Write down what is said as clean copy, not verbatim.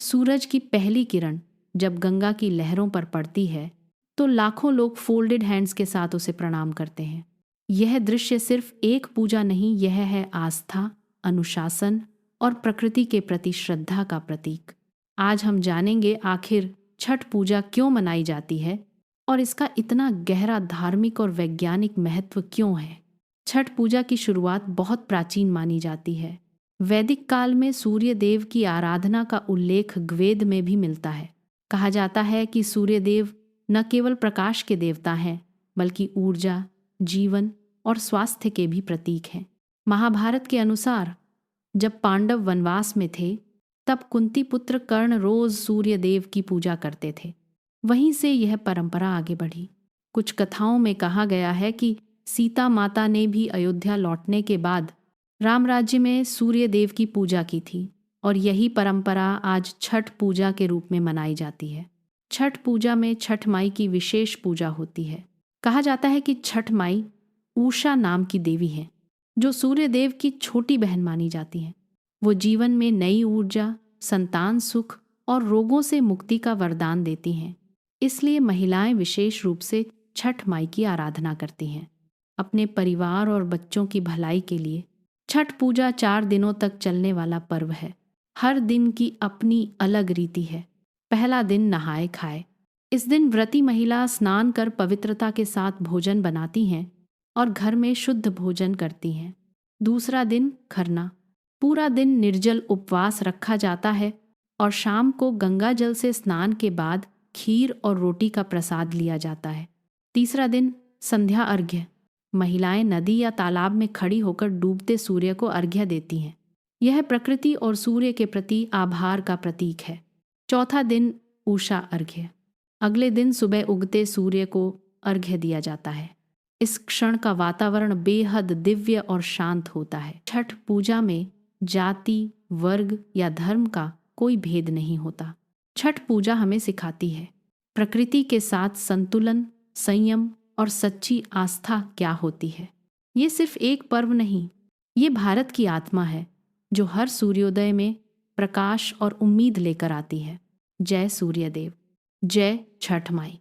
सूरज की पहली किरण जब गंगा की लहरों पर पड़ती है तो लाखों लोग फोल्डेड हैंड्स के साथ उसे प्रणाम करते हैं। यह दृश्य सिर्फ एक पूजा नहीं, यह है आस्था, अनुशासन और प्रकृति के प्रति श्रद्धा का प्रतीक। आज हम जानेंगे आखिर छठ पूजा क्यों मनाई जाती है और इसका इतना गहरा धार्मिक और वैज्ञानिक महत्व क्यों है। छठ पूजा की शुरुआत बहुत प्राचीन मानी जाती है। वैदिक काल में सूर्य देव की आराधना का उल्लेख वेद में भी मिलता है। कहा जाता है कि सूर्य देव न केवल प्रकाश के देवता हैं, बल्कि ऊर्जा, जीवन और स्वास्थ्य के भी प्रतीक हैं। महाभारत के अनुसार जब पांडव वनवास में थे, तब कुंती पुत्र कर्ण रोज सूर्य देव की पूजा करते थे। वहीं से यह परंपरा आगे बढ़ी। कुछ कथाओं में कहा गया है कि सीता माता ने भी अयोध्या लौटने के बाद राम राज्य में सूर्य देव की पूजा की थी और यही परंपरा आज छठ पूजा के रूप में मनाई जाती है। छठ पूजा में छठ माई की विशेष पूजा होती है। कहा जाता है कि छठ माई उषा नाम की देवी हैं, जो सूर्य देव की छोटी बहन मानी जाती हैं। वो जीवन में नई ऊर्जा, संतान सुख और रोगों से मुक्ति का वरदान देती हैं। इसलिए महिलाएं विशेष रूप से छठ माई की आराधना करती हैं। अपने परिवार और बच्चों की भलाई के लिए छठ पूजा 4 दिनों तक चलने वाला पर्व है। हर दिन की अपनी अलग रीति है। पहला दिन नहाए खाए। इस दिन व्रती महिला स्नान कर पवित्रता के साथ भोजन बनाती हैं और घर में शुद्ध भोजन करती हैं। दूसरा दिन खरना। पूरा दिन निर्जल उपवास रखा जाता है और शाम को गंगा जल से स्नान के बाद खीर और रोटी का प्रसाद लिया जाता है। तीसरा दिन संध्या अर्घ्य। महिलाएं नदी या तालाब में खड़ी होकर डूबते सूर्य को अर्घ्य देती हैं। यह प्रकृति और सूर्य के प्रति आभार का प्रतीक है। चौथा दिन उषा अर्घ्य। अगले दिन सुबह उगते सूर्य को अर्घ्य दिया जाता है। इस क्षण का वातावरण बेहद दिव्य और शांत होता है। छठ पूजा में जाति, वर्ग या धर्म का कोई भेद नहीं होता। छठ पूजा हमें सिखाती है प्रकृति के साथ संतुलन, संयम और सच्ची आस्था क्या होती है। ये सिर्फ एक पर्व नहीं, ये भारत की आत्मा है जो हर सूर्योदय में प्रकाश और उम्मीद लेकर आती है। जय सूर्यदेव, जय छठ माई।